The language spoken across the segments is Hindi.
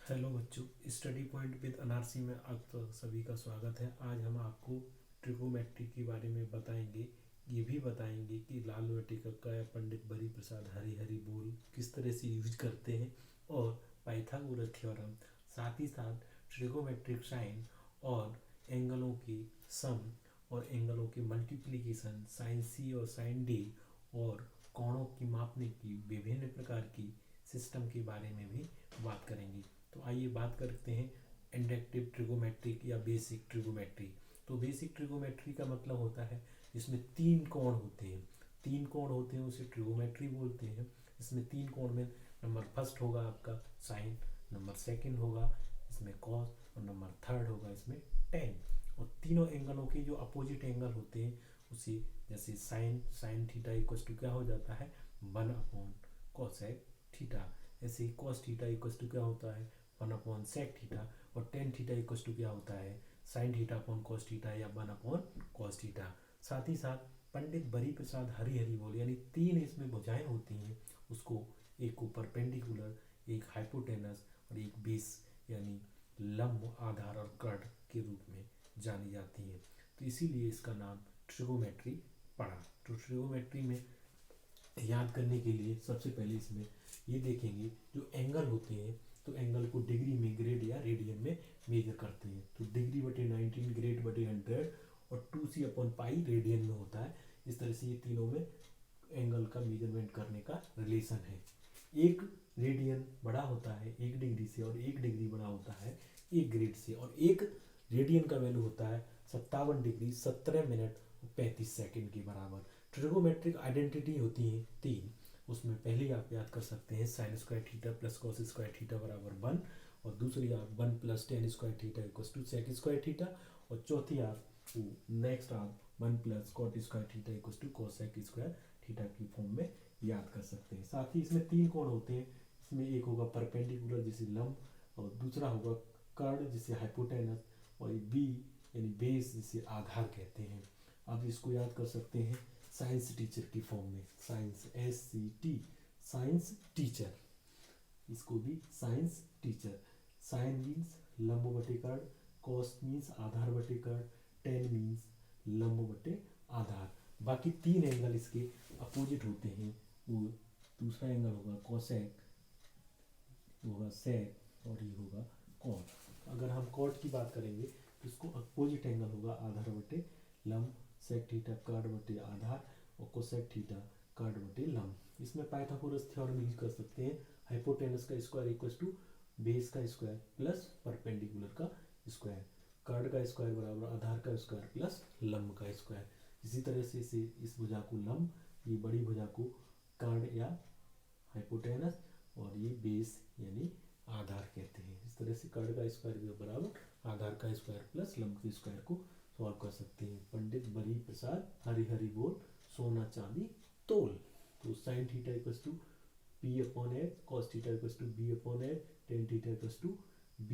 हेलो बच्चों, स्टडी पॉइंट विद अनारसी में आप तो सभी का स्वागत है। आज हम आपको ट्रिगोमेट्री के बारे में बताएंगे। ये भी बताएंगे कि लाल बट्टिका या पंडित बरी प्रसाद हरी बोल किस तरह से यूज करते हैं और पाइथागोरस थ्योरम, साथ ही साथ ट्रिगोमेट्रिक साइन और एंगलों की सम और एंगलों की मल्टीप्लिकेशन, साइन सी और साइन डी और कोणों की मापने की विभिन्न प्रकार की सिस्टम के बारे में भी बात करेंगे। तो आइए बात करते हैं इंडक्टिव ट्रिगोमेट्रिक या बेसिक ट्रिगोमेट्री। तो बेसिक ट्रिगोमेट्री का मतलब होता है इसमें तीन कोण होते हैं। उसे ट्रिगोमेट्री बोलते हैं। इसमें तीन कोण में नंबर फर्स्ट होगा आपका साइन, नंबर सेकंड होगा इसमें कॉस और नंबर थर्ड होगा इसमें टेन। और तीनों एंगलों के जो अपोजिट एंगल होते हैं उसे जैसे साइन थीटा इक्वल टू क्या हो जाता है 1/कोसेक थीटा। ऐसे ही कॉस थीटा इक्वल टू क्या होता है 1/सेक थीटा। और टेन थीटा इक्वल टू क्या होता है sine theta upon cos theta या 1/कॉस थीटा। साथ ही साथ पंडित बरी प्रसाद हरी बोल यानी तीन इसमें भुजाएं होती हैं, उसको एक को परपेंडिकुलर, एक हाइपोटेनस और एक बेस यानी लंब, आधार और कर्ण के रूप में जानी जाती है। तो इसीलिए इसका नाम ट्रिगोमेट्री पड़ा। तो ट्रिगोमेट्री में याद करने के लिए सबसे पहले इसमें ये देखेंगे जो एंगल होते हैं, तो एंगल को डिग्री में, ग्रेड या रेडियन में मेजर करते हैं। तो डिग्री बटे 19, ग्रेड बटे 100 और 2c/पाई रेडियन में होता है। इस तरह से ये तीनों में एंगल का मेजरमेंट करने का रिलेशन है। एक रेडियन बड़ा होता है एक डिग्री से और एक डिग्री बड़ा होता है एक ग्रेड से। और एक रेडियन का वैल्यू होता है 57 डिग्री 17 मिनट और 35 सेकेंड के बराबर। ट्रिगोमेट्रिक आइडेंटिटी होती है तीन। उसमें पहली आप याद कर सकते हैं sine square theta plus cos square theta बराबर 1। और दूसरी आप 1 plus tan square theta equal to sec square theta. और चौथी आप नेक्स्ट आप 1 plus cot square theta equal to cosec square theta की फॉर्म में याद कर सकते हैं। साथ ही इसमें तीन कोण होते हैं। इसमें एक होगा परपेंडिकुलर जिसे लंब, और दूसरा होगा कर्ण जिसे हाइपोटेनस, और बी यानी बेस जिसे आधार कहते हैं। आप इसको याद कर सकते हैं साइंस टीचर की फॉर्म में, साइंस SCT, साइंस टीचर। इसको भी साइंस टीचर। साइन मीन्स लंब बटे कर्ण, कॉस मीन्स आधार बटे कर्ण, टेन मीन्स लंब बटे आधार। बाकी तीन एंगल इसके अपोजिट होते हैं। वो दूसरा एंगल होगा कोसेक, होगा सेक और ये होगा कॉट। अगर हम कॉट की बात करेंगे तो इसको अपोजिट एंगल होगा आधार बटे लंब, सेक थीटा कर्ण बटे आधार और कोसेक थीटा कर्ण बटे लंब। इसमें पाइथागोरस थ्योरम यूज कर सकते हैं। हाइपोटेनस का स्क्वायर इक्वल टू बेस का स्क्वायर प्लस परपेंडिकुलर का स्क्वायर, कर्ण का स्क्वायर बराबर आधार का स्क्वायर प्लस लंब का स्क्वायर। इसी तरह से इस भुजा को लंब, ये बड़ी भुजा को कर्ण या हाइपोटेनस और ये बेस यानी आधार कहते हैं। इस तरह से कर्ण का स्क्वायर भी बराबर आधार का स्क्वायर प्लस लंब के स्क्वायर को सॉल्व कर सकते हैं। पंडित बरी प्रसाद हरी बोल सोना चांदी तोल। तो sine theta equal to P/H, cos theta equal to B/H, tan theta equal to B/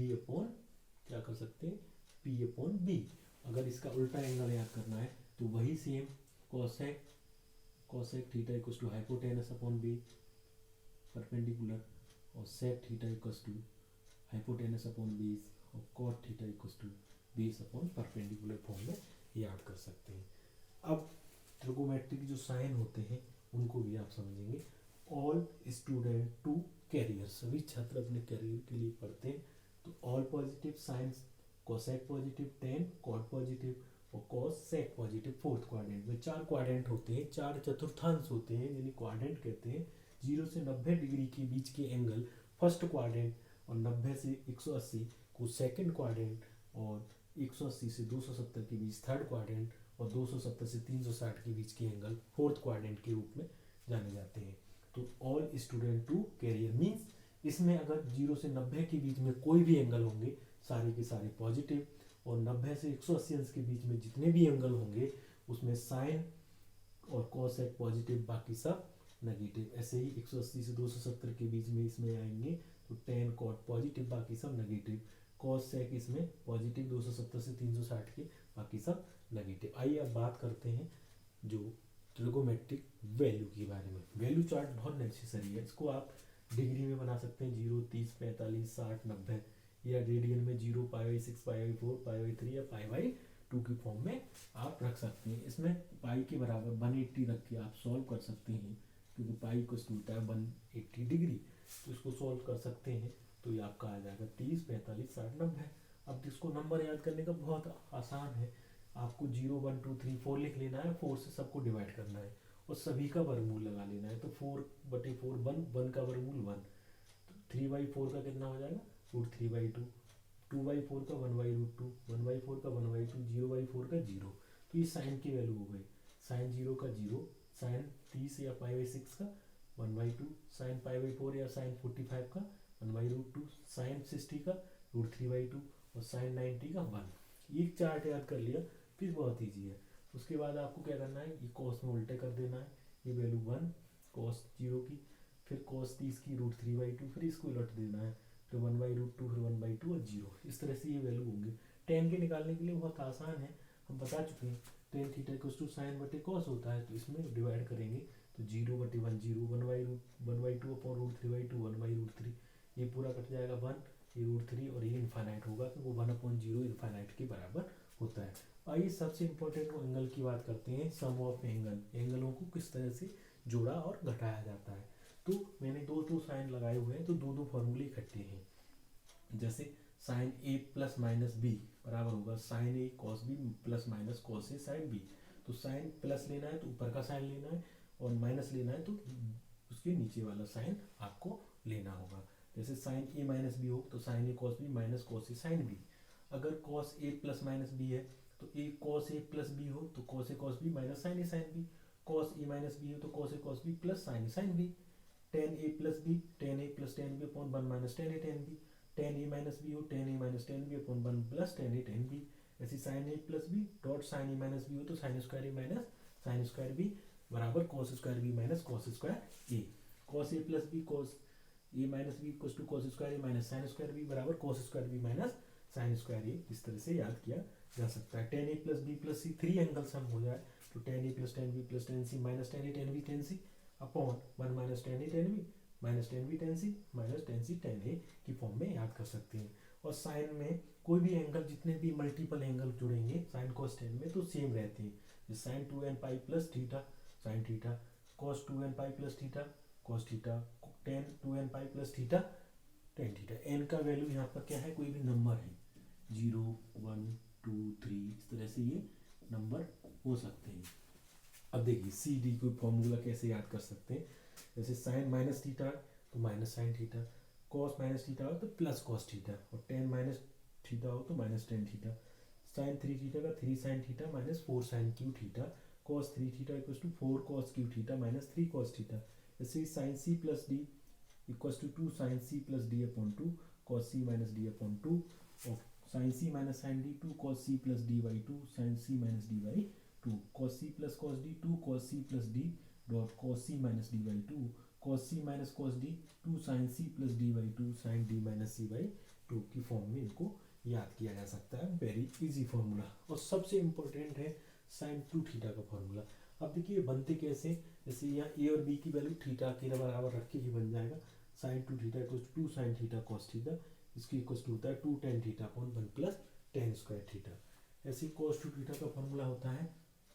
क्या कर सकते हैं P/B। अगर इसका उल्टा एंगल याद करना है तो वही same cosec theta equal to hypotenuse upon B perpendicular, और sec theta equal to hypotenuse upon base, और cot theta equal to base upon perpendicular form में याद कर सकते हैं। अब ट्रिगोमेट्रिक जो साइन होते हैं उनको भी आप समझेंगे। ऑल स्टूडेंट टू कैरियर, सभी छात्र अपने कैरियर के लिए पढ़ते हैं। तो all positive science, cosec positive 10, cot positive और cos sec positive. Fourth quadrant में चार क्वाड्रेंट होते हैं, चार चतुर्थांश होते हैं जिन्हें क्वाड्रेंट कहते हैं। 0 से 90 डिग्री के बीच के एंगल फर्स्ट क्वाड्रेंट, और 90 से 180 को सेकंड क्वाड्रेंट, और 180 से 270 के बीच थर्ड क्वाड्रेंट, और 270 से 360 के बीच के एंगल फोर्थ क्वाड्रेंट के रूप में जाने जाते हैं। तो all student to career means इसमें अगर 0 से 90 के बीच में कोई भी एंगल होंगे सारे के सारे पॉजिटिव, और 90 से 180 अंश के बीच में जितने भी एंगल होंगे उसमें साइन और कॉसेक पॉजिटिव, बाकी सब नेगेटिव। ऐसे ही 180 से 270 के बीच में इसमें आएंगे तो टेन कॉट पॉजिटिव, बाकी सब नेगेटिव। कॉस सेक इसमें पॉजिटिव 270 से 360 के, बाकी सब नेगेटिव। आइए अब बात करते हैं जो ट्रिगोमेट्रिक वैल्यू के बारे में। वैल्यू चार्ट बहुत नेसेसरी है, इसको आप डिग्री में बना सकते हैं 0, 30, 45, 60, 90, या रेडियन में 0, π/6, π/4, π/3 या π/2 की फॉर्म में आप रख सकते हैं। इसमें पाई के बराबर 180 रख के आप सॉल्व कर सकते हैं, क्योंकि पाई को होता है 180 डिग्री, तो इसको सॉल्व कर सकते हैं। तो ये आपका आ जाएगा 30, 45, 60, 90। अब इसको नंबर याद करने का बहुत आसान है, आपको 0, 1, 2, 3, 4 लिख लेना है, 4 से सबको डिवाइड करना है और सभी का वर्गमूल लगा लेना है। तो 4/4 1 का वर्गमूल 1, तो 3/4 का कितना हो जाएगा √3/2, 2/4 का 1/√2, 1/4 का 1/2, 0/4 का 0। तो ये साइन की वैल्यू हो गई, साइन 0 का 0, साइन 30 या π/6 का 1/2, साइन π/4 या साइन 45 का 1/√2, साइन 60 का √3/2 और साइन 90 का 1। ये चार्ट याद कर लिया, फिर बहुत ईजी है। उसके बाद आपको क्या करना है, ये कॉस में उल्टे कर देना है, ये वैल्यू 1 कॉस 0 की, फिर कॉस 30 की √3/2, फिर इसको उलट देना है, फिर 1/√2, फिर 1/2 और 0। इस तरह से ये वैल्यू होंगे। टेन के निकालने के लिए बहुत आसान है, हम बता चुके हैं। Tan theta equals to sine बटे कॉस होता है, तो इसमें डिवाइड करेंगे तो 0/1 0, 1/2 अपॉन √3/2 1/√3, ये पूरा कट जाएगा 1, ये √3 और ये इनफाइनाइट होगा, क्योंकि 1/0 इनफाइनाइट के बराबर होता है। आइए सबसे इम्पोर्टेंट एंगल की बात करते हैं, सम ऑफ एंगल। एंगलों को किस तरह से जोड़ा और घटाया जाता है। तो मैंने दो साइन लगाए हुए हैं, तो दो फॉर्मूले इकट्ठे हैं। जैसे sine A plus minus B बराबर होगा sine A cos B plus minus cos A sine B. तो साइन प्लस लेना है तो ऊपर का साइन लेना है, और माइनस लेना है तो उसके नीचे वाला साइन आपको लेना होगा। जैसे साइन ए माइनस बी हो तो sine A cos B minus cos A sine B. अगर cos A plus minus B है तो A cos A plus B हो तो cos A cos B minus sine A sine B. Cos A minus B हो तो cos A cos B plus sine A sine B. Tan A plus B, tan A plus tan B upon 1 minus tan A tan B. Tan A minus B हो, tan A minus tan B upon 1 plus tan A tan B. ऐसी sine A plus B dot sine A minus B हो तो sine square A minus sine square B बराबर cos square B minus cos square A. Cos A plus B cos A minus B equals to cos square A minus sine square B बराबर cos square B minus sine square A. इस तरह से याद किया जा सकता है। Tan A plus B plus C, 3 angle sum हो जाए तो tan A plus tan B plus tan C minus tan A tan B tan C upon 1 minus tan A tan B minus tan B tan C minus tan C tan A की फॉर्म में याद कर सकते हैं। और साइन में कोई भी एंगल, जितने भी मल्टीपल एंगल जुड़ेंगे साइन कॉस टेन में तो सेम रहते हैं। जैसे sine 2n pi plus theta sine theta, cos 2n pi plus theta cos theta, tan 2n pi plus theta tan theta. N का वैल्यू यहाँ पर क्या है, कोई भी नंबर है, 0, 1, 2, 3, इस तरह से ये नंबर हो सकते हैं। अब देखिए सी डी को फॉर्मूला कैसे याद कर सकते हैं। जैसे साइन माइनस थीटा तो minus sine theta, cos minus theta हो तो प्लस कॉस थीटा, और टेन माइनस थीटा हो तो minus tan theta. Sine 3 theta का 3 sine theta minus 4 sine cube theta, cos 3 theta equals to 4 cos cube theta minus 3 cos theta. जैसे sine C plus D equals to 2 sine C plus D upon 2 cos C minus D upon 2, और sine C minus sine D 2 cos C plus D by 2 sine C minus D by 2, cos C plus cos D 2 cos C plus D dot cos C minus D by 2 cos C minus cos D 2 sine C plus D by 2 sine D minus C by 2 की फॉर्म में इनको याद किया जा सकता है। Very easy formula. और सबसे इम्पोर्टेंट है साइन 2 थीटा का फॉर्मूला। अब देखिए बनते कैसे, जैसे यहाँ ए और बी की वैल्यू थीटा के बराबर रख के ही बन जाएगा। Sine 2 theta equals to 2 sine theta cos theta, इसकी इक्वल्स टू होता है 2 tan theta upon 1 plus tan square theta. ऐसे कॉस 2 थीटा का फॉर्मूला होता है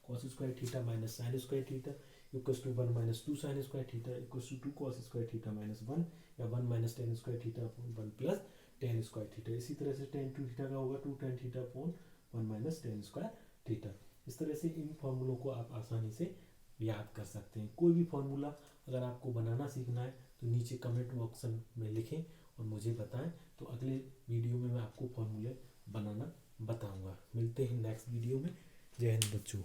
cos square theta minus sine square theta equals to 1 minus 2 sine square theta equals to 2 cos square theta minus 1, या 1 minus tan square theta upon 1 plus tan square theta. इसी तरह से टेन 2 थीटा का होगा 2 tan theta upon 1 minus tan square theta. इस तरह से इन फॉर्मूलों को आप आसानी से याद कर सकते हैं। कोई भी फॉर्मूला अगर आपको बनाना सीखना है तो नीचे कमेंट बॉक्स में लिखें और मुझे बताएं, तो अगले वीडियो में मैं आपको फॉर्मूले बनाना बताऊंगा। मिलते हैं नेक्स्ट वीडियो में। जय हिंद बच्चों।